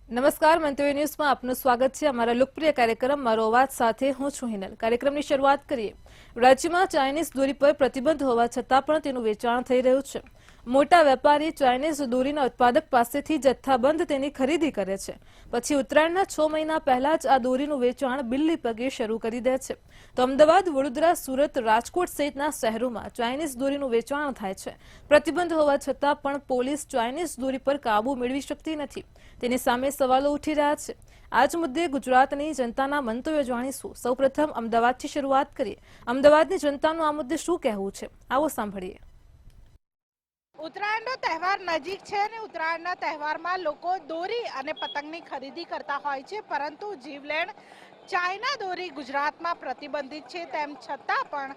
નમસ્કાર, મંતવ્ય ન્યૂઝમાં આપનું સ્વાગત છે। અમારા લોકપ્રિય કાર્યક્રમ મારો અવાજ સાથે હું છું હિનલ। કાર્યક્રમની શરૂઆત કરીએ। રાજ્યમાં ચાઇનીઝ દોરી પર પ્રતિબંધ હોવા છતાં પણ તેનું વેચાણ થઈ રહ્યું છે। મોટા વેપારી ચાઇનીઝ દોરીના ઉત્પાદક પાસેથી જથ્થાબંધ તેની ખરીદી કરે છે, પછી ઉત્તરાયણના 6 મહિના પહેલા જ આ દોરીનું વેચાણ બિલ્લી પગે શરૂ કરી દે છે। તો અમદાવાદ, વડોદરા, સુરત, રાજકોટ સહિતના શહેરોમાં ચાઇનીઝ દોરીનું વેચાણ થાય છે। પ્રતિબંધ હોવા છતાં પણ પોલીસ ચાઇનીઝ દોરી પર કાબુ મેળવી શકતી નથી। તેની સામે સવાલો ઉઠી રહ્યા છે। આ જ મુદ્દે ગુજરાતની જનતાના મંતવ્યો જાણીશું। સૌપ્રથમ અમદાવાદથી શરૂઆત કરીએ। અમદાવાદની જનતાનું આ મુદ્દે શું કહેવું છે, આવો સાંભળીએ। ઉત્તરાયણનો તહેવાર નજીક છે અને ઉત્તરાયણના તહેવારમાં લોકો દોરી અને પતંગની ખરીદી કરતા હોય છે, પરંતુ જીવલેણ ચાઇના દોરી ગુજરાતમાં પ્રતિબંધિત છે। તેમ છતાં પણ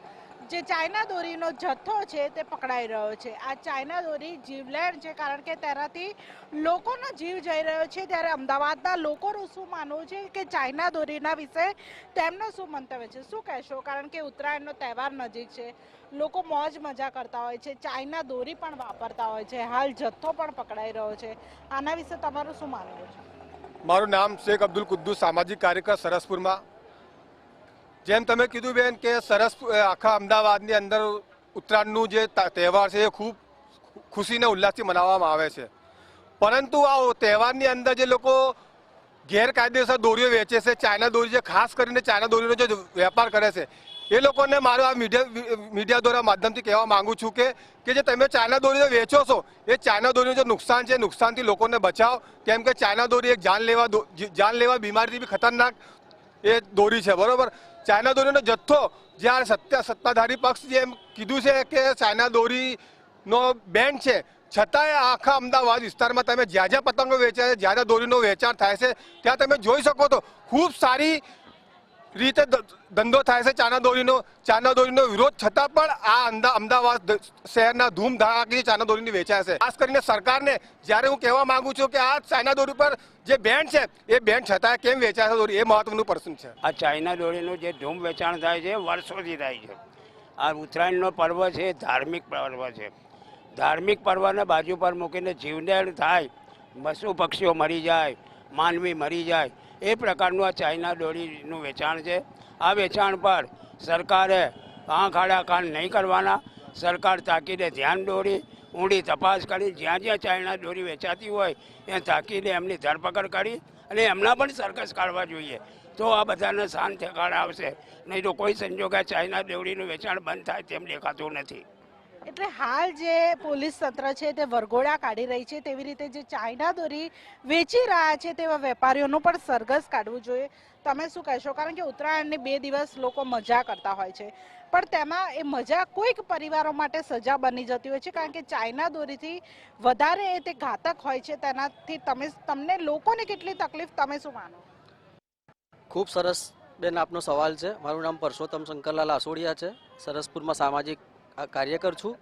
જે ચાઇના દોરીનો જથ્થો છે તે પકડાઈ રહ્યો છે। આ ચાઇના દોરી જીવલેણ છે, કારણ કે તેનાથી લોકોનો જીવ જઈ રહ્યો છે। ત્યારે અમદાવાદના લોકોનું શું માનવું છે કે ચાઇના દોરીના વિશે તેમનું શું મંતવ્ય છે, શું કહેશો? કારણ કે ઉત્તરાયણનો તહેવાર નજીક છે, લોકો મોજ મજા કરતા હોય છે, ચાઇના દોરી પણ વાપરતા હોય છે, હાલ જથ્થો પણ પકડાઈ રહ્યો છે। આના વિશે તમારું શું માનવું છે? મારું નામ શેખ અબ્દુલ કુદ્દુસ, સામાજિક કાર્યકર, સરસપુરમાં। જેમ તમે કીધું બેન કે આખા અમદાવાદની અંદર ઉત્તરાયણનું જે તહેવાર છે એ ખૂબ ખુશીને ઉલ્લાસથી મનાવવામાં આવે છે, પરંતુ આ તહેવારની અંદર જે લોકો ગેરકાયદેસર દોરીઓ વેચે છે, ચાઇના દોરી, જે ખાસ કરીને ચાઇના દોરીનો જે વેપાર કરે છે, એ લોકોને મારું આ મીડિયા દ્વારા માધ્યમથી કહેવા માંગુ છું કે જે તમે ચાઇના દોરીને વેચો છો, એ ચાઇના દોરીનું જે નુકસાન છે, નુકસાનથી લોકોને બચાવો। કેમ કે ચાઇના દોરી એક જાનલેવા બીમારીથી બી ખતરનાક એ દોરી છે, બરોબર। ચાઇના દોરીનો જથ્થો જ્યાં સત્તાધારી પક્ષ જેમ કીધું છે કે ચાઇના દોરીનો બેન છે, છતાંય આખા અમદાવાદ વિસ્તારમાં તમે જ્યાં જ્યાં પતંગો વેચાય છે, જ્યાં જ્યાં દોરીનું વેચાણ થાય છે, ત્યાં તમે જોઈ શકો તો ખૂબ સારી રીતે ધંધો થાય છે ચાઇના દોરીનો વિરોધ છતાં પણ આ અમદાવાદ શહેરના ધૂમધામથી ચાઇના દોરીની વેચાય છે। ખાસ કરીને સરકારને જ્યારે હું કહેવા માંગુ છું કે આ ચાઇના દોરી પર જે બેન છે, એ બેન છતાં કેમ વેચાય છે દોરી, એ મહત્વનું પ્રશ્ન છે। આ ચાઇના દોરીનું જે ધૂમ વેચાણ થાય છે, વર્ષોથી થાય છે। આ ઉત્તરાયણનો પર્વ છે, ધાર્મિક પર્વ છે। ધાર્મિક પર્વને બાજુ પર મૂકીને જીવલેણ થાય, પશુ પક્ષીઓ મરી જાય, માનવી મરી જાય, એ પ્રકારનું આ ચાઇના દોરીનું વેચાણ છે। આ વેચાણ પર સરકારે આંખ આડા કાન નહીં કરવાના। સરકાર તાકીદે ધ્યાન દોરી ઊંડી તપાસ કરી, જ્યાં જ્યાં ચાઇના દોરી વેચાતી હોય ત્યાં તાકીદે એમની ધરપકડ કરી અને એમના પણ સરઘસ કાઢવા જોઈએ, તો આ બધાને શાંત ઠેકાણે આવશે। નહીં તો કોઈ સંજોગે ચાઇના દોરીનું વેચાણ બંધ થાય તેમ દેખાતું નથી। એટલે હાલ જે પોલીસ તંત્ર છે તે વરઘોડા કાઢી રહી છે, તેવી રીતે જે ચાઇના દોરી વેચી રહ્યા છે તેવા વેપારીઓનું પણ સરઘસ કાઢવું જોઈએ। તમે શું કહેશો? કારણ કે ઉત્તરાયણની 2 દિવસ લોકો મજા કરતા હોય છે, પણ તેમાં એ મજા કોઈક પરિવારો માટે સજા બની જતી હોય છે, કારણ કે ચાઇના દોરીથી વધારે તે ઘાતક હોય છે। તેનાથી તમને લોકોને કેટલી તકલીફ, તમે શું માનો? ખૂબ સરસ બેન આપનો સવાલ છે। મારું નામ પરસોત્તમ શંકરલાલ આસોડિયા છે, સરસપુરમાં સામાજિક કાર્યકર છું।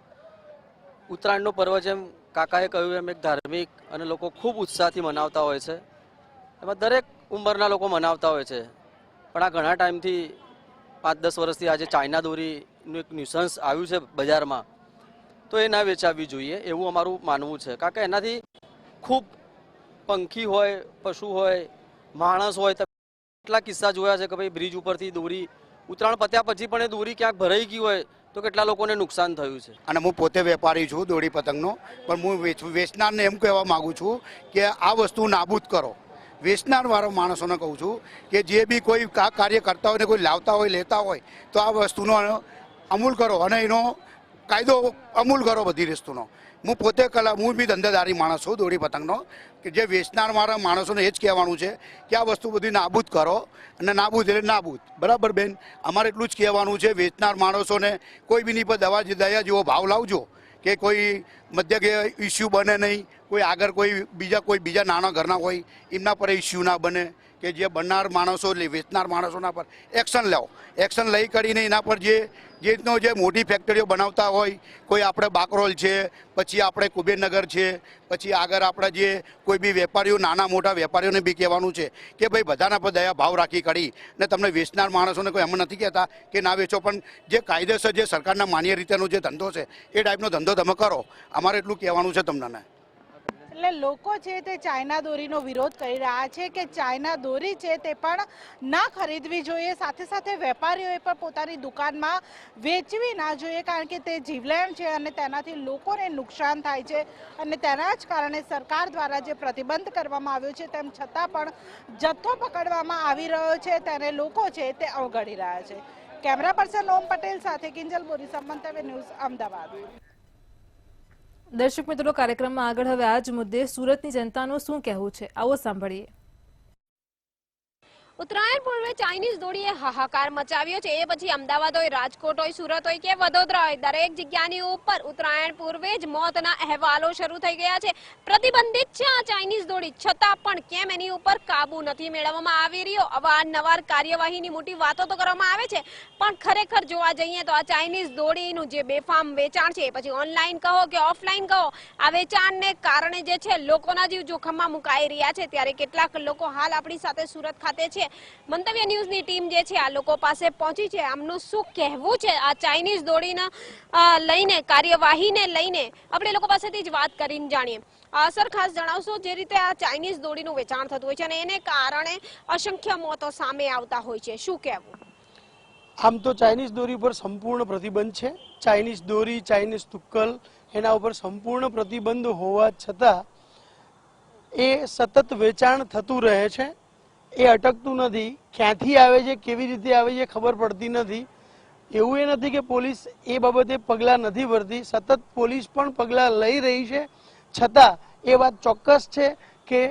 ઉત્તરાયણનો પર્વ જેમ કાકાએ કહ્યું એમ એક ધાર્મિક અને લોકો ખૂબ ઉત્સાહથી મનાવતા હોય છે, એમાં દરેક ઉંમરના લોકો મનાવતા હોય છે। પણ આ ઘણા ટાઈમથી 5-10 વર્ષથી આજે ચાઇના દોરીનું એક ન્યુસન્સ આવ્યું છે બજારમાં, તો એ ના વેચાવવી જોઈએ એવું અમારું માનવું છે। કારણ કે એનાથી ખૂબ પંખી હોય, પશુ હોય, માણસ હોય, કેટલા કિસ્સા જોયા છે કે ભાઈ બ્રિજ ઉપરથી દોરી ઉત્તરાયણ પત્યા પછી પણ એ દોરી ક્યાંક ભરાઈ ગઈ હોય તો કેટલા લોકોને નુકસાન થયું છે। અને હું પોતે વેપારી છું દોરી પતંગનો, પણ હું વેચનારને એમ કહેવા માગું છું કે આ વસ્તુ નાબૂદ કરો। વેચનારવાળા માણસોને કહું છું કે જે બી કોઈ કાર્ય કરતા હોય ને કોઈ લાવતા હોય, લેતા હોય, તો આ વસ્તુનો અમૂલ કરો અને એનો કાયદો અમૂલ કરો બધી વસ્તુનો। હું પોતે હું બી ધંધાદારી માણસ છું દોરી પતંગનો, કે જે વેચનારવાળા માણસોને એ જ કહેવાનું છે કે આ વસ્તુ બધી નાબૂદ કરો, અને નાબૂદ એટલે નાબૂદ, બરાબર બેન? અમારે એટલું જ કહેવાનું છે વેચનાર માણસોને, કોઈ બીની પર દયા જેવો ભાવ લાવજો કે કોઈ મધ્ય કે ઇસ્યુ બને નહીં, કોઈ આગળ કોઈ બીજા નાના ઘરના હોય એમના પર ઇસ્યુ ના બને, કે જે બનનાર માણસો વેચનાર માણસોના પર એક્શન લાવો। એક્શન લઈ કરીને એના પર જે મોટી ફેક્ટરીઓ બનાવતા હોય, કોઈ આપણે બાકરોલ છે, પછી આપણે કુબેરનગર છે, પછી આગળ આપણે જે કોઈ બી વેપારીઓ, નાના મોટા વેપારીઓને બી કહેવાનું છે કે ભાઈ બધાના પર દયા ભાવ રાખી કરી ને તમને વેચનાર માણસોને કોઈ એમ નથી કહેતા કે ના વેચો, પણ જે કાયદેસર જે સરકારના માન્ય રીતેનો જે ધંધો છે એ ટાઈપનો ધંધો તમે કરો। અમારે એટલું કહેવાનું છે તમને। એટલે લોકો છે તે ચાઇના દોરીનો વિરોધ કરી રહ્યા છે કે ચાઇના દોરી છે તે પણ ના ખરીદવી જોઈએ, સાથે સાથે વેપારીઓએ પણ પોતાની દુકાનમાં વેચવી ના જોઈએ, કારણ કે તે જીવલેણ છે અને તેનાથી લોકોને નુકસાન થાય છે. અને તેના જ કારણે સરકાર દ્વારા જે પ્રતિબંધ કરવામાં આવ્યો છે તેમ છતાં પણ જથ્થો પકડવામાં આવી રહ્યો છે, તેને લોકો છે તે અવગણી રહ્યા છે. કેમેરા પર્સન ઓમ પટેલ સાથે કિંજલ બોરી, સંમંત ટીવી ન્યૂઝ, અમદાવાદ. દર્શક મિત્રો, કાર્યક્રમમાં આગળ હવે આ જ મુદ્દે સુરતની જનતાનું શું કહેવું છે, આવો સાંભળીએ. ઉત્તરાયણ પૂર્વે ચાઇનીઝ દોરીએ હાહાકાર મચાવ્યો છે. એ પછી અમદાવાદ હોય, રાજકોટ હોય, સુરત હોય કે વડોદરા હોય, દરેક જગ્યાની ઉપર ઉત્તરાયણ પૂર્વે જ મોતના અહેવાલો શરૂ થઈ ગયા છે. પ્રતિબંધિત છે આ ચાઇનીઝ દોરી, છતાં પણ કેમ એની ઉપર કાબુ નથી મેળવવામાં આવી રહ્યો? અવારનવાર કાર્યવાહીની મોટી વાતો તો કરવામાં આવે છે, પણ ખરેખર જોવા જઈએ તો આ ચાઇનીઝ દોરીનું જે બેફામ વેચાણ છે, પછી ઓનલાઈન કહો કે ઓફલાઈન કહો, આ વેચાણને કારણે જે છે લોકોના જીવ જોખમમાં મુકાઈ રહ્યા છે. ત્યારે કેટલાક લોકો હાલ આપણી સાથે સુરત ખાતે છે. મંતવ્ય ન્યૂઝની ટીમ જે છે આ લોકો પાસે પહોંચી છે. આમનું શું કહેવું છે આ ચાઇનીઝ દોરીના લઈને, કાર્યવાહીને લઈને? આપણે લોકો પાસેથી જ વાત કરીને જાણીએ. સર, ખાસ જણાવશો, જે રીતે આ ચાઇનીઝ દોરીનું વેચાણ થતું હોય છે અને એને કારણે અસંખ્ય મોતો સામે આવતા હોય છે, શું કહેવું? આમ તો ચાઇનીઝ દોરી પર સંપૂર્ણ પ્રતિબંધ છે. ચાઇનીઝ દોરી, ચાઇનીઝ તુક્કલ, એના ઉપર સંપૂર્ણ પ્રતિબંધ હોવા છતાં એ સતત વેચાણ થતું રહે છે. એ અટકતું નથી. ક્યાંથી આવે છે, કેવી રીતે આવે છે, ખબર પડતી નથી. એવું એ નથી કે પોલીસ એ બાબતે પગલાં નથી ભરતી, સતત પોલીસ પણ પગલાં લઈ રહી છે. છતાં એ વાત ચોક્કસ છે કે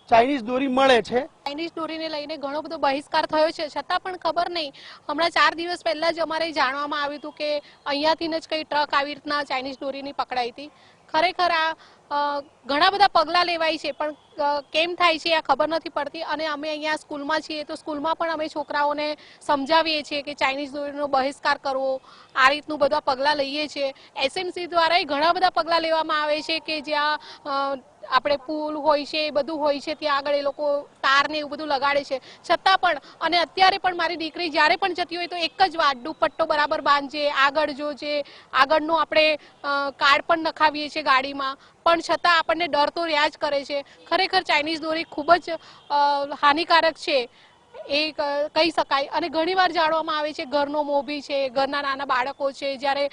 ચાઇનીઝ દોરી મળે છે. ચાઇનીઝ દોરીને લઈને ઘણો બધો બહિષ્કાર થયો છે, છતાં પણ ખબર નહીં. હમણાં 4 દિવસ પહેલા જ અમારે જાણવામાં આવ્યું હતું કે અહીંયાથી જ કઈ ટ્રક આવી રીતના ચાઇનીઝ દોરીની પકડાઈ હતી. ખરેખર આ ઘણા બધા પગલાં લેવાય છે, પણ કેમ થાય છે આ ખબર નથી પડતી. અને અમે અહીંયા સ્કૂલમાં છીએ તો સ્કૂલમાં પણ અમે છોકરાઓને સમજાવીએ છીએ કે ચાઇનીઝ દોરીનો બહિષ્કાર કરવો, આ રીતનું બધા પગલાં લઈએ છીએ. એસએમસી દ્વારા ઘણા બધા પગલાં લેવામાં આવે છે કે જ્યાં આપણે પુલ હોય છે, એ બધું હોય છે, ત્યાં આગળ એ લોકો તાર ને એવું બધું લગાડે છે. છતાં પણ, અને અત્યારે પણ મારી દીકરી જ્યારે પણ જતી હોય તો એક જ વાત, દુપટ્ટો બરાબર બાંધજે, આગળ જોજે, આગળનું આપણે કાર્ડ પણ નખાવીએ છીએ ગાડીમાં, પણ છતાં આપણને ડર તો રહ્યા જ કરે છે. ખરેખર ચાઇનીઝ દોરી ખૂબ જ હાનિકારક છે એ કહી શકાય. અને ઘણીવાર જાણવામાં આવે છે ઘરનો મોભી છે, ઘરના નાના બાળકો છે, જ્યારે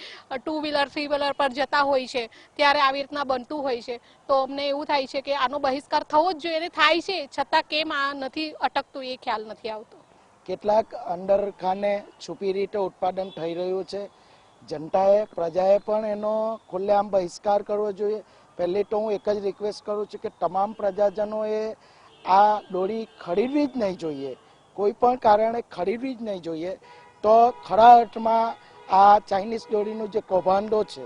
2 વ્હીલર 3 વ્હીલર પર જતા હોય છે ત્યારે આવી રીતના બનતું હોય છે. તો અમને એવું થાય છે કે આનો બહિષ્કાર થવો જ જોઈએ, અને થાય છે, છતાં કેમ આ નથી અટકતું એ ખ્યાલ નથી આવતો. કેટલાક અંડરખાને છુપી રીતે ઉત્પાદન થઈ રહ્યું છે. જનતાએ, પ્રજાએ પણ એનો ખુલ્લેઆમ બહિષ્કાર કરવો જોઈએ. પહેલી તો હું એક જ રિક્વેસ્ટ કરું છું કે તમામ પ્રજાજનોએ આ દોરી ખરીદવી જ નહીં જોઈએ, કોઈ પણ કારણે ખરીદવી જ નહીં જોઈએ. તો ખરા અર્થમાં આ ચાઇનીઝ દોરીનું જે કૌભાંડો છે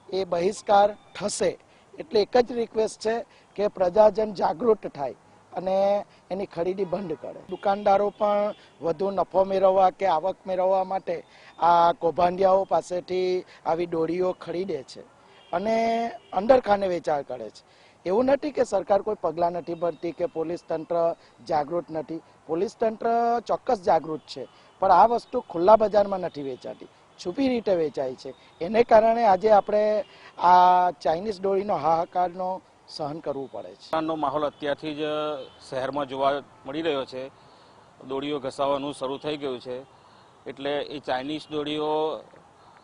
એ બહિષ્કાર થશે. એટલે એક જ રિક્વેસ્ટ છે કે પ્રજાજન જાગૃત થાય અને એની ખરીદી બંધ કરે. દુકાનદારો પણ વધુ નફો મેળવવા કે આવક મેળવવા માટે આ કૌભાંડિયાઓ પાસેથી આવી દોરીઓ ખરીદે છે અને અંદરખાને વેચાણ કરે છે. એવું નથી કે સરકાર કોઈ પગલાં નથી ભરતી કે પોલીસ તંત્ર જાગૃત નથી. પોલીસ તંત્ર ચોક્કસ જાગૃત છે, પણ આ વસ્તુ ખુલ્લા બજારમાં નથી વેચાતી, છુપી રીતે વેચાય છે. એને કારણે આજે આપણે આ ચાઇનીઝ દોરીનો હાહાકારનો સહન કરવું પડે છે. નો માહોલ અત્યારથી જ શહેરમાં જોવા મળી રહ્યો છે. દોરીઓ ઘસાવાનું શરૂ થઈ ગયું છે. એટલે એ ચાઇનીઝ દોરીઓ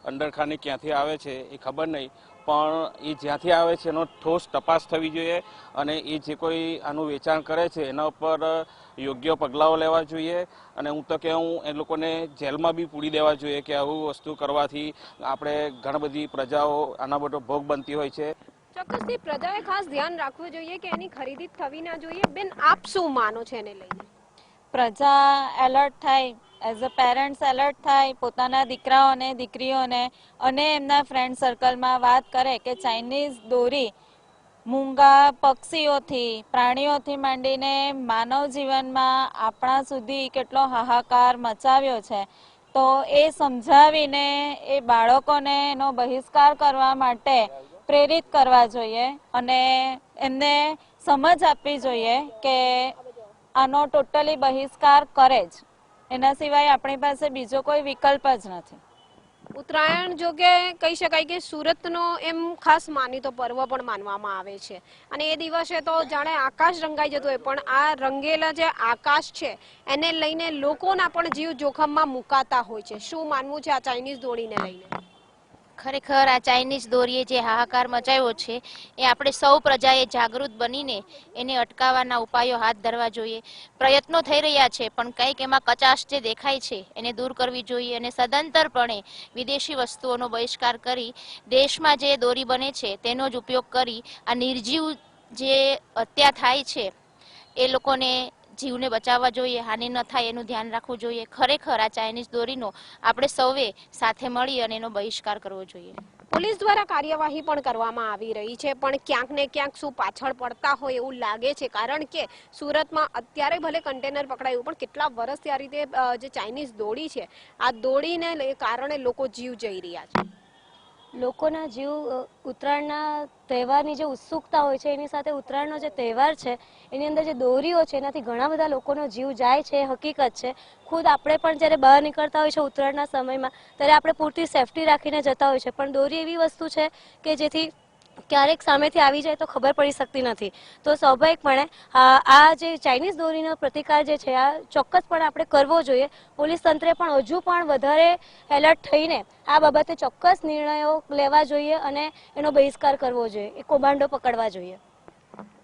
અંડરખાને ક્યાંથી આવે છે એ ખબર નહીં, પણ એ જ્યાંથી આવે છે એનો ઠોસ તપાસ થવી જોઈએ અને એ જે કોઈ આનું વેચાણ કરે છે એના ઉપર યોગ્ય પગલાઓ લેવા જોઈએ. અને હું તો કહું એ લોકોને જેલમાં બી પૂરી દેવા જોઈએ કે આવું વસ્તુ કરવાથી આપણે ઘણી બધી પ્રજાઓ આના બધો ભોગ બનતી હોય છે. ચોક્કસથી પ્રજાએ ખાસ ધ્યાન રાખવું જોઈએ કે એની ખરીદી થવી ના જોઈએ. બેન, આપ શું માનો છો એને લઈને? પ્રજા એલર્ટ થાય, એઝ અ પેરેન્ટ્સ એલર્ટ થાય, પોતાના દીકરાઓને, દીકરીઓને અને એમના ફ્રેન્ડ સર્કલમાં વાત કરે કે ચાઇનીઝ દોરી મૂંગા પક્ષીઓથી, પ્રાણીઓથી માંડીને માનવ જીવનમાં આપણા સુધી કેટલો હાહાકાર મચાવ્યો છે. તો એ સમજાવીને એ બાળકોને એનો બહિષ્કાર કરવા માટે પ્રેરિત કરવા જોઈએ અને એમને સમજ આપવી જોઈએ કે આનો ટોટલી બહિષ્કાર કરે જ, એના સિવાય આપણી પાસે બીજો કોઈ વિકલ્પ જ નથી. ઉત્તરાયણ જો કે કહી શકાય કે સુરતનો એમ ખાસ માનીતો પર્વ પણ માનવામાં આવે છે અને એ દિવસે તો જાણે આકાશ રંગાઈ જતું હોય, પણ આ રંગેલા જે આકાશ છે એને લઈને લોકોના પણ જીવ જોખમમાં મુકાતા હોય છે. શું માનવું છે આ ચાઇનીઝ દોરીને લઈને? ખરેખર આ ચાઇનીઝ દોરીએ જે હાહાકાર મચાવ્યો છે એ આપણે સૌ પ્રજાએ જાગૃત બનીને એને અટકાવવાના ઉપાયો હાથ ધરવા જોઈએ. પ્રયત્નો થઈ રહ્યા છે પણ કંઈક એમાં કચાશ જે દેખાય છે એને દૂર કરવી જોઈએ અને સદંતરપણે વિદેશી વસ્તુઓનો બહિષ્કાર કરી દેશમાં જે દોરી બને છે તેનો જ ઉપયોગ કરી આ નિર્જીવ જે હત્યા થાય છે એ લોકોને જીવને બચાવવા જોઈએ, હાનિ ન થાય એનું ધ્યાન રાખવું જોઈએ. ખરેખર આ ચાઇનીઝ દોરીનો આપણે સૌએ સાથે મળી અને એનો બહિષ્કાર કરવો જોઈએ. પોલીસ દ્વારા કાર્યવાહી પણ કરવામાં આવી રહી છે, પણ ક્યાંક ને ક્યાંક શું પાછળ પડતા હોય એવું લાગે છે, કારણ કે સુરતમાં અત્યારે ભલે કન્ટેનર પકડાયું પણ કેટલા વર્ષથી આ રીતે જે ચાઇનીઝ દોરી છે આ દોડીને કારણે લોકો જીવ જઈ રહ્યા છે. લોકોના જીવ ઉત્તરાયણના તહેવારની જે ઉત્સુકતા હોય છે એની સાથે ઉત્તરાયણનો જે તહેવાર છે એની અંદર જે દોરીઓ છે એનાથી ઘણા બધા લોકોનો જીવ જાય છે, એ હકીકત છે. ખુદ આપણે પણ જ્યારે બહાર નીકળતા હોય છે ઉત્તરાયણના સમયમાં ત્યારે આપણે પૂરતી સેફટી રાખીને જતા હોય છે, પણ દોરી એવી વસ્તુ છે કે જેથી ક્યારેક સામેથી આવી જાય તો ખબર પડી શકતી નથી. તો સ્વાભાવિકપણે આ જે ચાઇનીઝ દોરીનો પ્રતિકાર જે છે આ ચોક્કસપણે આપણે કરવો જોઈએ. પોલીસ તંત્રે પણ હજુ પણ વધારે એલર્ટ થઈને આ બાબતે ચોક્કસ નિર્ણયો લેવા જોઈએ અને એનો બહિષ્કાર કરવો જોઈએ, એ કૌભાંડો પકડવા જોઈએ.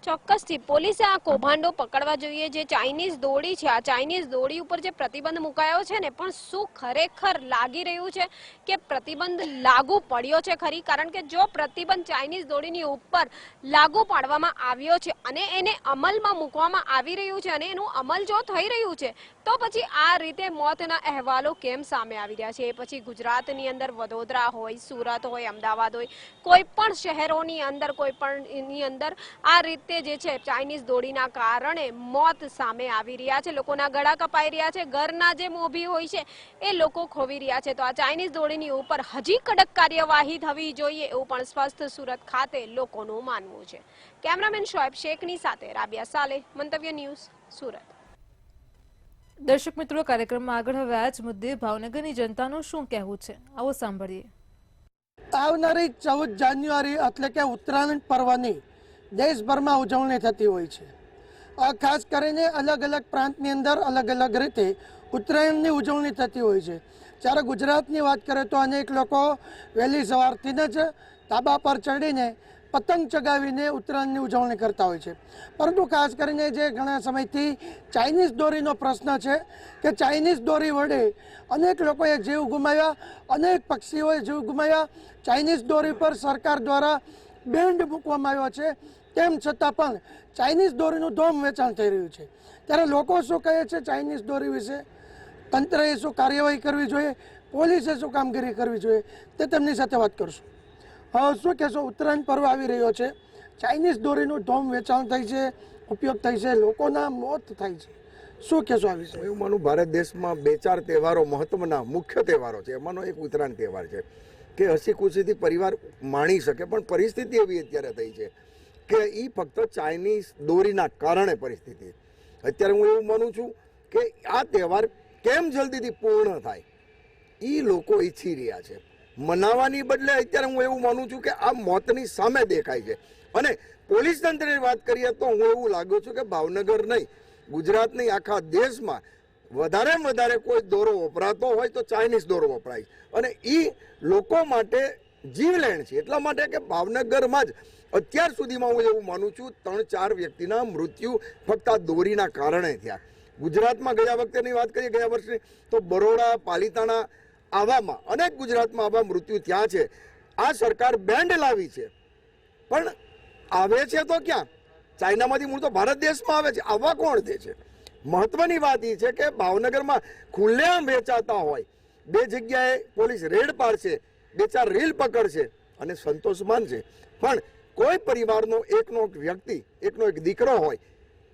ચોક્કસથી પોલીસે આ કૌભાંડો પકડવા જોઈએ. જે ચાઇનીઝ દોરી છે આ ચાઇનીઝ દોરી ઉપર જે પ્રતિબંધ મુકાયો છે ને, પણ શું ખરેખર લાગી રહ્યું છે કે પ્રતિબંધ લાગુ પડ્યો છે ખરી? કારણ કે જો પ્રતિબંધ ચાઇનીઝ દોરીની ઉપર લાગુ પાડવામાં આવ્યો છે અને એને અમલમાં મૂકવામાં આવી રહ્યું છે અને એનું અમલ જો થઈ રહ્યું છે તો પછી આ રીતે મોતના અહેવાલો કેમ સામે આવી રહ્યા છે? એ પછી ગુજરાતની અંદર વડોદરા હોય, સુરત હોય, અમદાવાદ હોય, કોઈ પણ શહેરોની અંદર કોઈ પણની અંદર આ રીતે જે છે ચાઇનીઝ દોરીના કારણે મોત સામે આવી રહ્યા છે. લોકોના ગળા કપાઈ રહ્યા છે, ઘરના જે મોભી હોય છે એ લોકો ખોવી રહ્યા છે. તો આ ચાઇનીઝ દોરીની ઉપર હજી કડક કાર્યવાહી થવી જોઈએ એવું પણ સ્વસ્થ સુરત ખાતે લોકોનું માનવું છે. કેમેરામેન શોએબ શેખની સાથે રાબિયા સાલેહ, મંતવ્ય ન્યૂઝ, સુરત. દર્શક મિત્રો, કાર્યક્રમમાં આગળ હવે આ જ મુદ્દે ભાવનગરની જનતાનું શું કહેવું છે, આવો સાંભળીએ. આવનારી 14 જાન્યુઆરી એટલે કે ઉત્તરાયણ પર્વની દેશભરમાં ઉજવણી થતી હોય છે. ખાસ કરીને અલગ અલગ પ્રાંતની અંદર અલગ અલગ રીતે ઉત્તરાયણની ઉજવણી થતી હોય છે. જ્યારે ગુજરાતની વાત કરીએ તો અનેક લોકો વહેલી સવારથી જ ધાબા પર ચડીને પતંગ ચગાવીને ઉત્તરાયણની ઉજવણી કરતા હોય છે. પરંતુ ખાસ કરીને જે ઘણા સમયથી ચાઇનીઝ દોરીનો પ્રશ્ન છે કે ચાઇનીઝ દોરી વડે અનેક લોકોએ જીવ ગુમાવ્યા, અનેક પક્ષીઓએ જીવ ગુમાવ્યા. ચાઇનીઝ દોરી પર સરકાર દ્વારા બેન્ડ મૂકવામાં આવ્યો છે, તેમ છતાં પણ ચાઇનીઝ દોરીનું ધોમ વેચાણ થઈ રહ્યું છે. ત્યારે લોકો શું કહે છે ચાઇનીઝ દોરી વિશે, તંત્રએ શું કાર્યવાહી કરવી જોઈએ, પોલીસે શું કામગીરી કરવી જોઈએ, તે તેમની સાથે વાત કરશું. શું કહેશો, ઉત્તરાયણ પર્વ આવી રહ્યો છે, ચાઇનીઝ દોરીનું ધોમ વેચાણ થાય છે, ઉપયોગ થાય છે, લોકોના મોત થાય છે, શું કહેશો આ વિશે? હું માનું ભારત દેશમાં 2-4 તહેવારો મહત્વના મુખ્ય તહેવારો છે, એમાંનો એક ઉત્તરાયણ તહેવાર છે કે હસી ખુશીથી પરિવાર માણી શકે. પણ પરિસ્થિતિ એવી અત્યારે થઈ છે કે એ ફક્ત ચાઇનીઝ દોરીના કારણે પરિસ્થિતિ. અત્યારે હું એવું માનું છું કે આ તહેવાર કેમ જલ્દીથી પૂર્ણ થાય એ લોકો ઈચ્છી રહ્યા છે. મનાવવાની બદલે અત્યારે હું એવું માનું છું કે આ મોતની સામે દેખાય છે. અને પોલીસ તંત્રની વાત કરીએ તો હું એવું લાગુ છું કે ભાવનગર નહીં, ગુજરાત નહીં, આખા દેશમાં વધારેમાં વધારે કોઈ દોરો વપરાતો હોય તો ચાઇનીઝ દોરો વપરાય. અને એ લોકો માટે જીવલેણ છે. એટલા માટે કે ભાવનગરમાં જ અત્યાર સુધીમાં હું એવું માનું છું 3-4 વ્યક્તિના મૃત્યુ ફક્ત આ દોરીના કારણે થયા. ગુજરાતમાં ગયા વખતેની વાત કરીએ, ગયા વર્ષની, તો બરોડા, પાલિતાણા આવામાં અનેક ગુજરાતમાં આવા મૃત્યુ થયા છે. આ સરકાર બેન્ડ લાવી છે પણ આવે છે તો ક્યાં? ચાઇનામાંથી મૂળ તો ભારત દેશમાં આવે છે. આવા કોણ દે છે? મહત્વની વાત એ છે કે ભાવનગરમાં ખુલ્લેઆમ વેચાતા હોય, 2 જગ્યાએ પોલીસ રેડ પાડશે, 2-4 રીલ પકડશે અને સંતોષ માનશે, પણ કોઈ પરિવારનો એકનો એક વ્યક્તિ, એકનો એક દીકરો હોય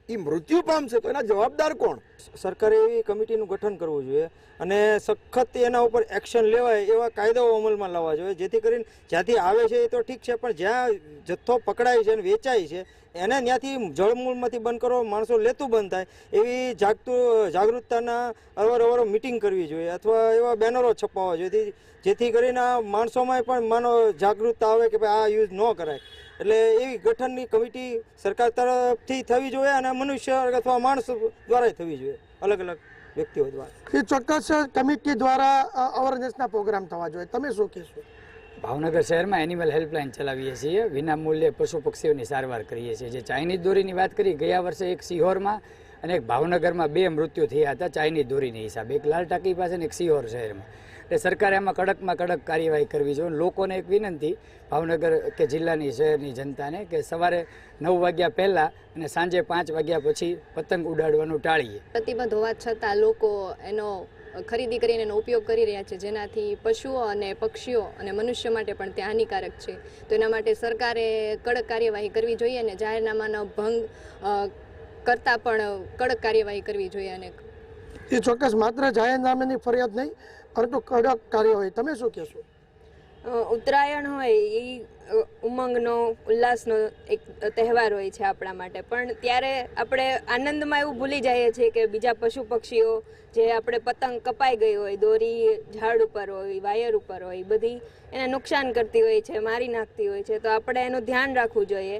એ મૃત્યુ પામશે તો એના જવાબદાર કોણ? સરકારે એવી કમિટીનું ગઠન કરવું જોઈએ અને સખત એના ઉપર એક્શન લેવાય એવા કાયદાઓ અમલમાં લાવવા જોઈએ, જેથી કરીને જ્યાંથી આવે છે એ તો ઠીક છે, પણ જ્યાં જથ્થો પકડાય છે અને વેચાય છે એને ત્યાંથી જળમૂળમાંથી બંધ કરો, માણસો લેતું બંધ થાય એવી જાગૃતતાના અવારનવાર મિટિંગ કરવી જોઈએ અથવા એવા બેનરો છપાવવા જોઈએ જેથી કરીને માણસોમાં પણ માનો જાગૃતતા આવે કે ભાઈ આ યુઝ ન કરાય. એટલે એવી ગઠનની કમિટી સરકાર તરફથી થવી જોઈએ અને મનુષ્ય અથવા માણસ દ્વારા થવી જોઈએ, અલગ અલગ વ્યક્તિઓ દ્વારા. એ ચોક્કસ કમિટી દ્વારા અવેરનેસના પ્રોગ્રામ થવા જોઈએ. તમે શું કહેશો? ભાવનગર શહેરમાં એનિમલ હેલ્પલાઇન ચલાવીએ છીએ, વિના મૂલ્યે પશુ પક્ષીઓની સારવાર કરીએ છીએ. જે ચાઇનીઝ દોરીની વાત કરી, ગયા વર્ષે એક સિહોરમાં અને એક ભાવનગરમાં 2 મૃત્યુ થયા હતા ચાઇનીઝ દોરીની હિસાબે, એક લાલ ટાંકી પાસે ને એક સિહોર શહેરમાં. એટલે સરકારે આમાં કડકમાં કડક કાર્યવાહી કરવી જોઈએ. લોકોને એક વિનંતી ભાવનગર કે જિલ્લાની શહેરની જનતાને કે સવારે 9 વાગ્યા પહેલાં અને સાંજે 5 વાગ્યા પછી પતંગ ઉડાડવાનું ટાળીએ. પ્રતિબંધ હોવા છતાં લોકો એનો ખરીદી કરીને એનો ઉપયોગ કરી રહ્યા છે, જેનાથી પશુઓ અને પક્ષીઓ અને મનુષ્ય માટે પણ તે હાનિકારક છે. તો એના માટે સરકારે કડક કાર્યવાહી કરવી જોઈએ અને જાહેરનામાનો ભંગ કરતાં પણ કડક કાર્યવાહી કરવી જોઈએ. અને એ ચોક્કસ માત્ર જાહેરનામાની ફરિયાદ નહીં પરંતુ કડક કાર્યવાહી. તમે શું કહેશો? ઉત્તરાયણ હોય એ ઉમંગનો ઉલ્લાસનો એક તહેવાર હોય છે આપણા માટે, પણ ત્યારે આપણે આનંદમાં એવું ભૂલી જઈએ છીએ કે બીજા પશુ પક્ષીઓ જે આપણે પતંગ કપાઈ ગઈ હોય, દોરી ઝાડ ઉપર હોય, વાયર ઉપર હોય, બધી એને નુકસાન કરતી હોય છે, મારી નાખતી હોય છે. તો આપણે એનું ધ્યાન રાખવું જોઈએ.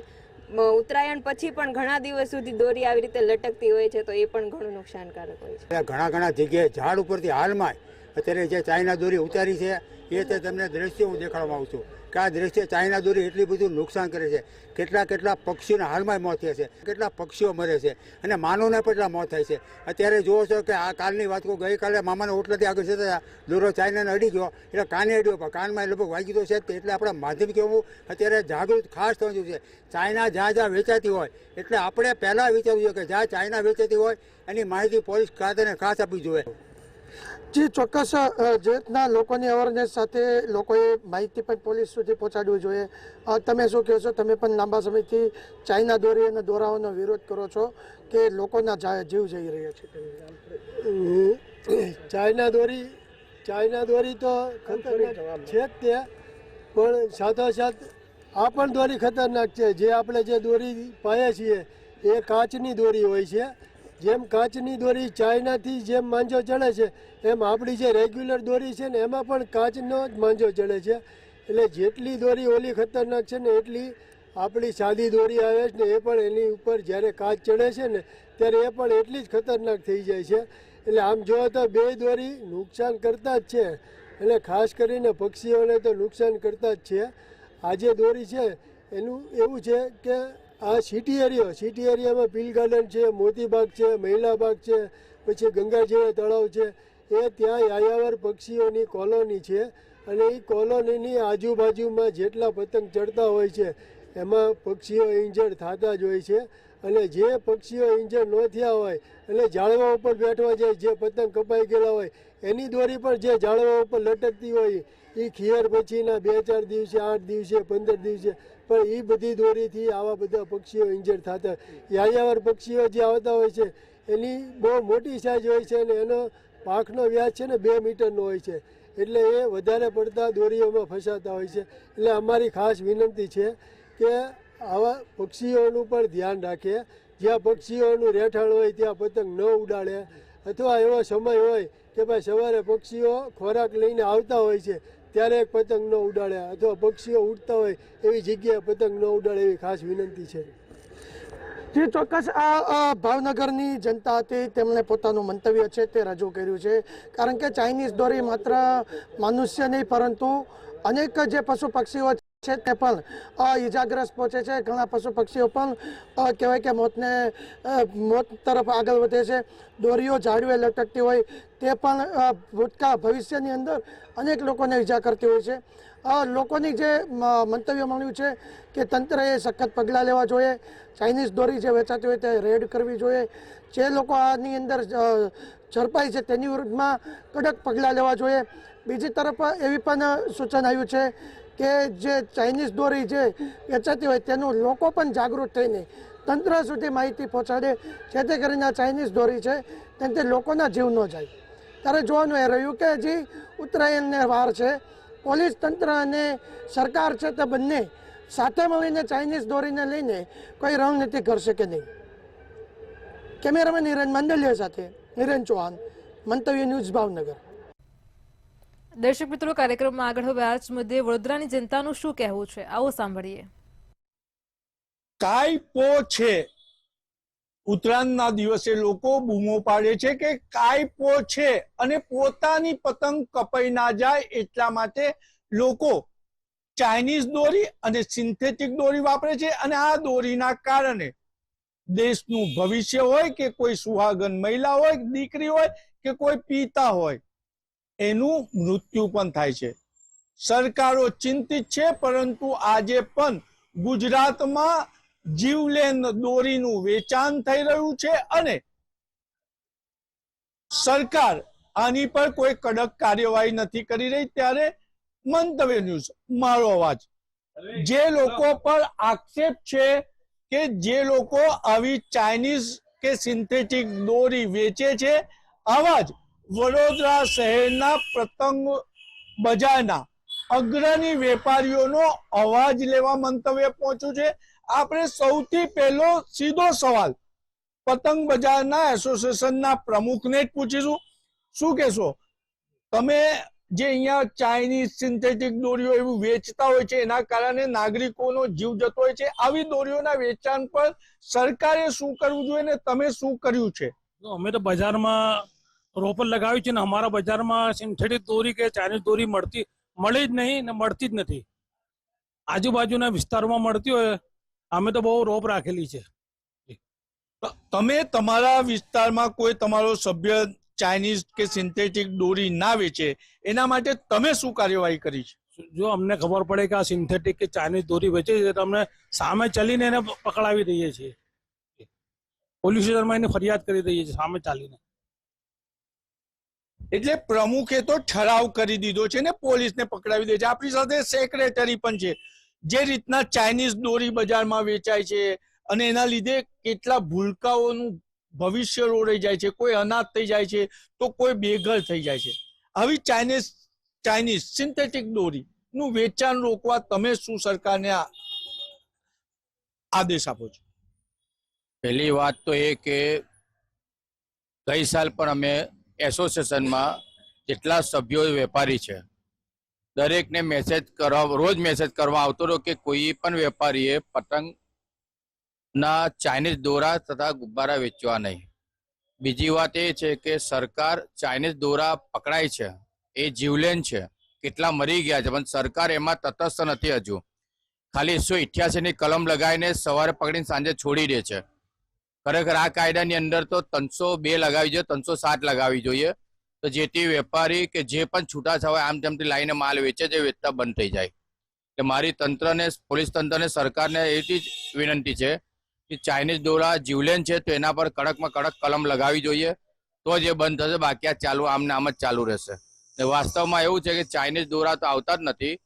ઉત્તરાયણ પછી પણ ઘણા દિવસ સુધી દોરી આવી રીતે લટકતી હોય છે, તો એ પણ ઘણું નુકસાનકારક હોય છે. ઘણા જગ્યાએ ઝાડ ઉપરથી હાલમાં અત્યારે જે ચાઇના દોરી ઉતારી છે એ તે તમને દ્રશ્ય હું દેખાડવામાં આવું છું કે આ દ્રશ્ય ચાઇના દોરી એટલી બધું નુકસાન કરે છે. કેટલા પક્ષીઓના હાલમાં મોત થયા છે, કેટલા પક્ષીઓ મરે છે અને માનવના પણ એટલા મોત થાય છે. અત્યારે જુઓ છો કે આ કાલની વાત કહું, ગઈકાલે મામાના ઓટલાથી આગળ જતા દોરો ચાઇનાને અડી ગયો એટલે કાને અડ્યો, પણ કાનમાં લગભગ વાગી તો છે. એટલે આપણા માધ્યમ કેવું અત્યારે જાગૃત ખાસ થવું છે. ચાઇના જ્યાં વેચાતી હોય એટલે આપણે પહેલાં વિચારવું જોઈએ કે જ્યાં ચાઇના વેચાતી હોય એની માહિતી પોલીસ ખાતાને ખાસ આપવી જોઈએ. જે ચોક્કસ જે રીતના લોકોની અવેરનેસ સાથે લોકોએ માહિતી પણ પોલીસ સુધી પહોંચાડવી જોઈએ. તમે શું કહો છો? તમે પણ લાંબા સમયથી ચાઇના દોરી અને દોરાઓનો વિરોધ કરો છો કે લોકોના જીવ જઈ રહ્યા છે. ચાઇના દોરી તો ખતરનાક છે જ તે, પણ સાથોસાથ આ પણ દોરી ખતરનાક છે. જે આપણે જે દોરી પાઈએ છીએ એ કાચની દોરી હોય છે. જેમ કાચની દોરી ચાઇનાથી જેમ માંજો ચડે છે એમ આપણી જે રેગ્યુલર દોરી છે ને એમાં પણ કાચનો જ માંજો ચડે છે. એટલે જેટલી દોરી ઓલી ખતરનાક છે ને એટલી આપણી સાદી દોરી આવે છે ને એ પણ એની ઉપર જ્યારે કાચ ચડે છે ને ત્યારે એ પણ એટલી જ ખતરનાક થઈ જાય છે. એટલે આમ જોવો તો 2 દોરી નુકસાન કરતા જ છે, એટલે ખાસ કરીને પક્ષીઓને તો નુકસાન કરતા જ છે. આ જે દોરી છે એનું એવું છે કે આ સિટી એરિયામાં પીલ ગાર્ડન છે, મોતીબાગ છે, મહિલા બાગ છે, પછી ગંગાજીના તળાવ છે, એ ત્યાં યાયાવર પક્ષીઓની કોલોની છે. અને એ કોલોનીની આજુબાજુમાં જેટલા પતંગ ચડતા હોય છે એમાં પક્ષીઓ ઇન્જર્ડ થતા જ હોય છે. અને જે પક્ષીઓ ઇન્જર્ડ ન થયા હોય એટલે ઝાડવા ઉપર બેઠવા જાય, જે પતંગ કપાઈ ગયેલા હોય એની દોરી પણ જે ઝાડવા ઉપર લટકતી હોય એ ખીયર પછીના 2-4 દિવસે, 8 દિવસે, 15 દિવસે, પણ એ બધી દોરીથી આવા બધા પક્ષીઓ ઇન્જર્ડ થતા. યાયાવર પક્ષીઓ જે આવતા હોય છે એની બહુ મોટી સાઇઝ હોય છે અને એનો પાંખનો વ્યાસ છે ને 2 મીટરનો હોય છે. એટલે એ વધારે પડતા દોરીઓમાં ફસાતા હોય છે. એટલે અમારી ખાસ વિનંતી છે કે આવા પક્ષીઓનું પણ ધ્યાન રાખે. જ્યાં પક્ષીઓનું રહેઠાણ હોય ત્યાં પતંગ ન ઉડાડે, અથવા એવો સમય હોય કે ભાઈ સવારે પક્ષીઓ ખોરાક લઈને આવતા હોય છે ત્યારે એક પતંગ ન ઉડાડે, અથવા પક્ષીઓ ઉડતા હોય એવી જગ્યાએ પતંગ ન ઉડાડે, એવી ખાસ વિનંતી છે. જે ચોક્કસ આ ભાવનગરની જનતા હતી તેમણે પોતાનું મંતવ્ય છે તે રજૂ કર્યું છે. કારણ કે ચાઇનીઝ દોરી માત્ર મનુષ્ય નહીં પરંતુ અનેક જે પશુ પક્ષીઓ છે તે પણ ઈજાગ્રસ્ત પહોંચે છે. ઘણા પશુ પક્ષીઓ પણ કહેવાય કે મોત તરફ આગળ વધે છે. દોરીઓ ઝાડવે લટકતી હોય તે પણ ભવિષ્યની અંદર અનેક લોકોને ઈજા કરતી હોય છે. લોકોની જે મંતવ્ય મળ્યું છે કે તંત્રએ સખત પગલાં લેવા જોઈએ. ચાઇનીઝ દોરી જે વેચાતી હોય તે રેડ કરવી જોઈએ. જે લોકો આની અંદર ઝડપાય છે તેની વિરુદ્ધમાં કડક પગલાં લેવા જોઈએ. બીજી તરફ એવી પણ સૂચન આવ્યું છે કે જે ચાઇનીઝ દોરી જે વેચાતી હોય તેનું લોકો પણ જાગૃત થઈને તંત્ર સુધી માહિતી પહોંચાડે, જેથી કરીને આ ચાઇનીઝ દોરી છે તેનાથી લોકોના જીવ ન જાય. ત્યારે જોવાનું એ રહ્યું કે હજી ઉત્તરાયણને વાર છે. પોલીસ તંત્ર અને સરકાર છે તે બંને સાથે મળીને ચાઇનીઝ દોરીને લઈને કોઈ રણનીતિ કરશે કે નહીં. કેમેરામેન નિરંજન મંડલિયા સાથે નિરંજન ચૌહાણ, મંતવ્ય ન્યૂઝ, ભાવનગર. દર્શક મિત્રો, કાર્યક્રમમાં આગળ હવે આ જ મુદ્દે વડોદરાની જનતાનું શું કહેવું છે, આવો સાંભળીએ. કાયપો છે, ઉત્તરાયણના દિવસે લોકો બૂમો પાડે છે કે કાયપો છે અને પોતાની પતંગ કપાઈ ના જાય એટલા માટે લોકો ચાઇનીઝ દોરી અને સિન્થેટિક દોરી વાપરે છે. અને આ દોરીના કારણે દેશનું ભવિષ્ય હોય કે કોઈ સુહાગન મહિલા હોય, દીકરી હોય કે કોઈ પિતા હોય, એનું મૃત્યુ પણ થાય છે. સરકારો ચિંતિત છે, પરંતુ આજે પણ ગુજરાતમાં જીવલેણ દોરીનું વેચાણ થઈ રહ્યું છે અને સરકાર આની પર કોઈ કડક કાર્યવાહી નથી કરી રહી. ત્યારે મંતવ્ય ન્યૂઝ, મારો અવાજ. જે લોકો પર આક્ષેપ છે કે જે લોકો આવી ચાઇનીઝ કે સિન્થેટિક દોરી વેચે છે, આવા જ વડોદરા શહેરના પતંગ બજારના અગ્રણી વેપારીઓનો અવાજ લેવા મંતવ્ય પહોંચ્યું છે. આપણે સૌથી પહેલો સીધો સવાલ પતંગ બજારના એસોસિએશનના પ્રમુખને જ પૂછીશું. શું કહેશો તમે, જે અહીંયા ચાઇનીઝ સિન્થેટિક દોરીઓ એવું વેચતા હોય છે, એના કારણે નાગરિકોનો જીવ જતો હોય છે, આવી દોરીઓના વેચાણ પર સરકારે શું કરવું જોઈએ ને તમે શું કર્યું છે? અમે તો બજારમાં રોપર લગાવ્યું છે ને અમારા બજારમાં સિન્થેટિક દોરી કે ચાઇનીઝ દોરી મળે જ નહીં ને મળતી જ નથી. આજુબાજુના વિસ્તારોમાં મળતી હોય, અમે તો બહુ રોપ રાખેલી છે. તમે તમારા વિસ્તારમાં કોઈ તમારો સભ્ય ચાઇનીઝ કે સિન્થેટિક દોરી ના વેચે એના માટે તમે શું કાર્યવાહી કરી છે? જો અમને ખબર પડે કે આ સિન્થેટિક કે ચાઇનીઝ દોરી વેચે છે તો અમે સામે ચલીને એને પકડાવી દઈએ છીએ. પોલીસ સ્ટેશનમાં એની ફરિયાદ કરી દઈએ છીએ સામે ચાલીને. એટલે પ્રમુખે તો ઠરાવ કરી દીધો છે ને પોલીસને પકડાવી દે છે. આપણી સાથે સેક્રેટરી પણ છે. જે રીતના ચાઇનીઝ દોરી બજારમાં વેચાય છે અને એના લીધે કેટલા ભૂલકાઓનું ભવિષ્ય રોડાઈ જાય છે, કોઈ અનાથ થઈ જાય છે તો કોઈ બેઘર થઈ જાય છે. આવી ચાઇનીઝ સિન્થેટિક દોરીનું વેચાણ રોકવા તમે શું સરકારને આદેશ આપો છો? પહેલી વાત તો એ કે ગઈ સાલ પણ અમે એસોસિએશનમાં જેટલા સભ્યો વેપારી છે દરેકને રોજ મેસેજ કરવા આવતો હતો કે કોઈ પણ વેપારીએ પતંગના ચાઇનીઝ દોરા તથા ગુબ્બારા વેચવા નહીં. બીજી વાત એ છે કે સરકાર ચાઇનીઝ દોરા પકડાય છે એ જીવલેણ છે, કેટલા મરી ગયા છે, પણ સરકાર એમાં તટસ્થ નથી. હજુ ખાલી 188ની કલમ લગાવીને સવારે પકડીને સાંજે છોડી દે છે. ખરેખર આ કાયદાની અંદર તો 302 લગાવી જોઈએ, 307 લગાવી જોઈએ, તો જેથી વેપારી કે જે પણ છૂટાછવાય આમ તેમથી લાઈને માલ વેચે છે વેચતા બંધ થઈ જાય. એટલે મારી તંત્રને, પોલીસ તંત્રને, સરકારને એટલી જ વિનંતી છે કે ચાઇનીઝ દોરા જીવલેણ છે તો એના પર કડકમાં કડક કલમ લગાવી જોઈએ, તો જ એ બંધ થશે. બાકી આ ચાલુ આમને આમ જ ચાલુ રહેશે. વાસ્તવમાં એવું છે કે ચાઇનીઝ દોરા તો આવતા જ નથી.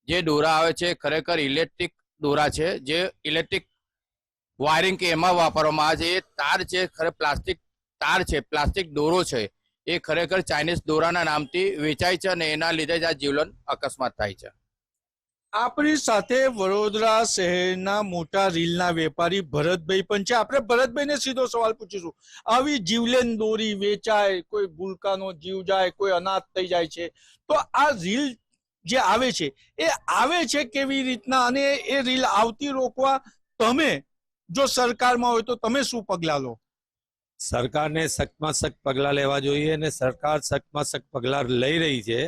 જે દોરા આવે છે ખરેખર ઇલેક્ટ્રિક દોરા છે, જે ઇલેક્ટ્રિક વાયરિંગ કે એમાં વાપરવામાં આવે છે. એ તાર છે, પ્લાસ્ટિક તાર છે, પ્લાસ્ટિક દોરો છે, એ ખરેખર ચાઇનીઝ દોરાના નામથી વેચાય છે અને એના લીધે જ આ જીવલેણ અકસ્માત થાય છે. આપણી સાથે વડોદરા શહેરના મોટા રીલના વેપારી ભરતભાઈ પણ છે. આપણે ભરતભાઈને સીધો સવાલ પૂછીશું. આવી જીવલેણ દોરી વેચાય, કોઈ ભૂલકાનો જીવ જાય, કોઈ અનાથ થઈ જાય છે, તો આ રીલ જે આવે છે એ આવે છે કેવી રીતના, અને એ રીલ આવતી રોકવા તમે જો સરકારમાં હોય તો તમે શું પગલાં લો? સરકારને સખ્તમાં સખ્ત પગલાં લેવા જોઈએ અને સરકાર સખ્તમાં સખ્ત પગલાં લઈ રહી છે.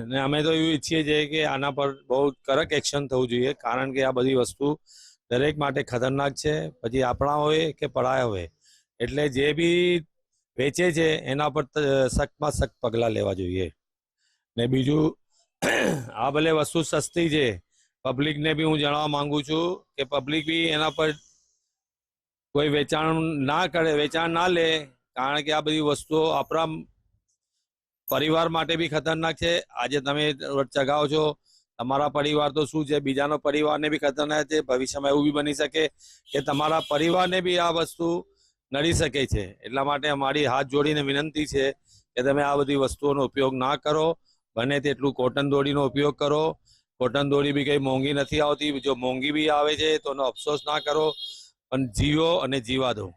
ને અમે તો એવું ઈચ્છીએ છીએ કે આના પર બહુ કડક એક્શન થવું જોઈએ, કારણ કે આ બધી વસ્તુ દરેક માટે ખતરનાક છે, પછી આપણા હોય કે પરાયા હોય. એટલે જે બી વેચે છે એના પર સખ્તમાં સખ્ત પગલાં લેવા જોઈએ. ને બીજું, આ ભલે વસ્તુ સસ્તી છે, પબ્લિકને બી હું જણાવવા માંગુ છું કે પબ્લિક બી એના પર કોઈ વેચાણ ના કરે, વેચાણ ના લે, કારણ કે આ બધી વસ્તુઓ આપણા પરિવાર માટે બી ખતરનાક છે. આજે તમે ચગાવો છો, તમારા પરિવાર તો શું છે, બીજાનો પરિવારને બી ખતરનાક છે. ભવિષ્યમાં એવું બી બની શકે કે તમારા પરિવારને બી આ વસ્તુ નડી શકે છે. એટલા માટે અમારી હાથ જોડીને વિનંતી છે કે તમે આ બધી વસ્તુઓનો ઉપયોગ ના કરો, બને તેટલું કોટન દોરીનો ઉપયોગ કરો. કોટન દોરી બી કઈ મોંઘી નથી આવતી, જો મોંઘી બી આવે છે તો એનો અફસોસ ના કરો, પણ જીવો અને જીવા દો.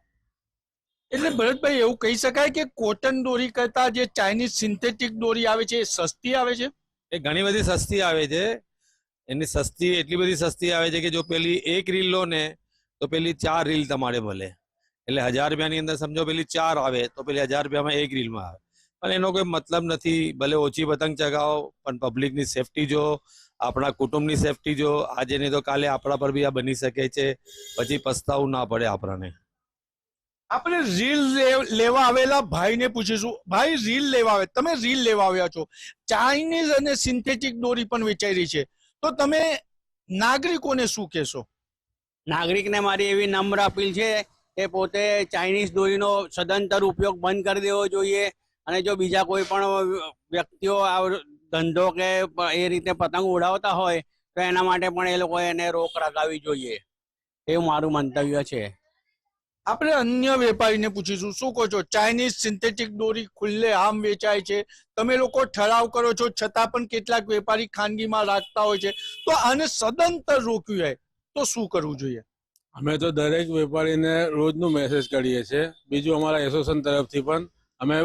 એટલે ભરતભાઈ એવું કહી શકાય કે કોટન દોરી કરતા જે ચાઇનીઝ સિન્થેટિક દોરી આવે છે એ સસ્તી આવે છે? એ ઘણી બધી સસ્તી આવે છે. એની સસ્તી એટલી બધી સસ્તી આવે છે કે જો પેલી એક રીલ લો ને તો પેલી 4 રીલ તમારે મળે. એટલે 1000 રૂપિયાની અંદર સમજો પેલી 4 આવે તો પેલી 1000 રૂપિયામાં એક રીલમાં આવે. પણ એનો કોઈ મતલબ નથી. ભલે ઓછી પતંગ ચગાવો પણ પબ્લિકની સેફટી જો, આપણા કુટુંબની સેફટી જો. આજે નહીં તો કાલે આપણા પર બી આ બની શકે છે, પછી પસ્તાવું ના પડે આપણને. આપણે રીલ લેવા આવેલા ભાઈને પૂછીશું. ભાઈ, રીલ લેવા આવે, તમે રીલ લેવા આવ્યા છો, ચાઇનીઝ અને સિન્થેટિક દોરી પણ વેચાઈ રહી છે, તો તમે નાગરિકોને શું કહેશો? નાગરિકને મારી એવી નમ્ર અપીલ છે કે પોતે ચાઇનીઝ દોરીનો સદંતર ઉપયોગ બંધ કરી દેવો જોઈએ, અને જો બીજા કોઈ પણ વ્યક્તિઓ આ ધંધો કે એ રીતે પતંગ ઉડાવતા હોય તો એના માટે પણ એ લોકોએ એને રોક લગાવવી જોઈએ, એવું મારું મંતવ્ય છે. આપણે અન્ય વેપારીને પૂછીશું. શું કહો છો? ચાઇનીઝ સિન્થેટિક દોરી ખુલ્લે આમ વેચાય છે, તમે લોકો ઠરાવ કરો છો, છતાં પણ કેટલાક વેપારી ખાનગીમાં રાખતા હોય છે, તો આને સદંતર રોક્યું હોય તો શું કરવું જોઈએ? અમે તો દરેક વેપારીને રોજનું મેસેજ કરીએ છીએ. બીજું અમારા એસોસિએશન તરફથી પણ અમે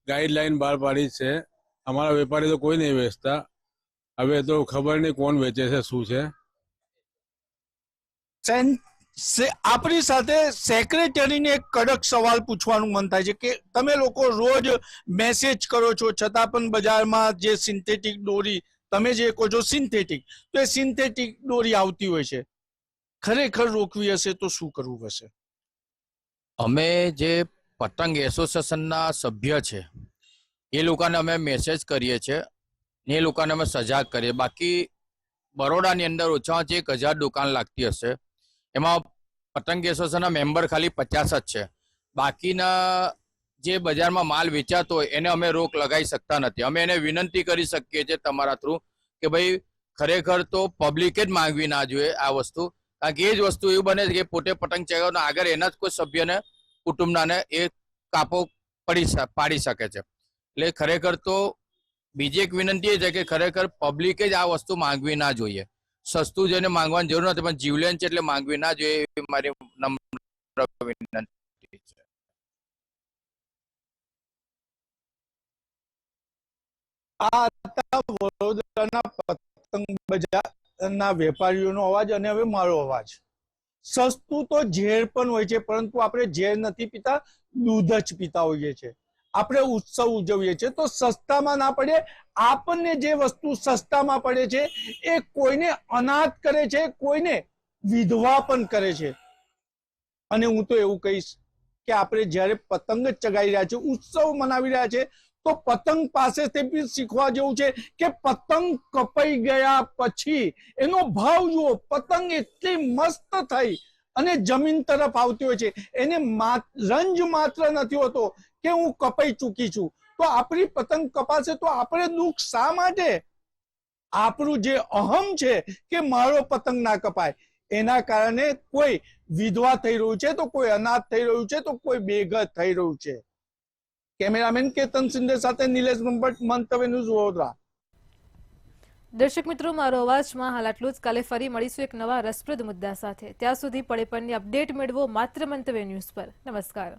ગાઈડલાઈન બહાર પાડી છે. અમારા વેપારી તો કોઈ નહીં વેચતા. હવે તો ખબર નહીં કોણ વેચે છે, શું છે. આપણી સાથે સેક્રેટરીને એક કડક સવાલ પૂછવાનું મન થાય છે કે તમે લોકો રોજ મેસેજ કરો છો, છતાં પણ બજારમાં જે સિન્થેટિક દોરી, તમે જે કહો છો સિન્થેટિક, તો એ સિન્થેટિક દોરી આવતી હોય છે, ખરેખર રોકવી હશે તો શું કરવું હશે? અમે જે પતંગ એસોસિએશનના સભ્ય છે એ લોકોને અમે મેસેજ કરીએ છીએ ને એ લોકોને અમે સજાગ કરીએ. બાકી બરોડાની અંદર ઓછામાં ઓછી 1000 દુકાન લાગતી હશે, એમાં પતંગ એસોસિએશનના મેમ્બર ખાલી 50 જ છે. બાકીના જે બજારમાં માલ વેચાતો હોય એને અમે રોક લગાવી શકતા નથી. અમે એને વિનંતી કરી શકીએ છીએ તમારા થ્રુ કે ભાઈ ખરેખર તો પબ્લિકે જ માંગવી ના જોઈએ આ વસ્તુ, કારણ કે એ જ વસ્તુ એવું બને છે કે પોતે પતંગ ચગાવવાનો આગળ એના જ કોઈ સભ્યને કુટુંબનાને એ કાપો પાડી શકે છે. એટલે ખરેખર તો બીજી એક વિનંતી એ છે કે ખરેખર પબ્લિકે જ આ વસ્તુ માંગવી ના જોઈએ. સસ્તું જઈને માંગવાની જરૂર નથી, પણ જીવલેણ છે એટલે માંગવી ના જોઈએ, એવી મારી નમ્ર વિનંતી છે. આ હતા વડોદરાના પતંગ બજારના વેપારીઓનો અવાજ. અને હવે મારો અવાજ. સસ્તું તો ઝેર પણ હોય છે, પરંતુ આપણે ઝેર નથી પીતા, દૂધ જ પીતા હોઈએ છીએ. આપણે ઉત્સવ ઉજવીએ છીએ તો સસ્તામાં ના પડે. આપણને જે વસ્તુ સસ્તામાં પડે છે એ કોઈને અનાથ કરે છે, કોઈને વિધવા પણ કરે છે. અને હું તો એવું કહીશ કે આપણે જ્યારે પતંગ જ ચગાવી રહ્યા છીએ, ઉત્સવ મનાવી રહ્યા છીએ, તો પતંગ પાસેથી બી શીખવા જેવું છે કે પતંગ કપાઈ ગયા પછી એનો ભાવ જુઓ. પતંગ એટલી મસ્ત થઈ અને જમીન તરફ આવતી હોય છે, એને રંજ માત્ર નથી હોતો કે હું કપાઈ ચૂકી છું. તો આપણી પતંગ કપાશે તો આપણે દુઃખ શા માટે? આપણું જે અહમ છે કે મારો પતંગ ના કપાય, એના કારણે કોઈ વિધવા થઈ રહ્યું છે, તો કોઈ અનાથ થઈ રહ્યું છે, તો કોઈ બેઘર થઈ રહ્યું છે. કેમેરામેન કેતન સિંધે સાથે નિલેશ બ્રહ્મભટ્ટ, મંતવ્ય ન્યૂઝ, વડોદરા. દર્શક મિત્રો, મારો અવાજમાં હાલ આટલું જ. કાલે ફરી મળીશું એક નવા રસપ્રદ મુદ્દા સાથે. ત્યાં સુધી પડે પડની અપડેટ મેળવો માત્ર મંતવ્ય ન્યૂઝ પર. નમસ્કાર.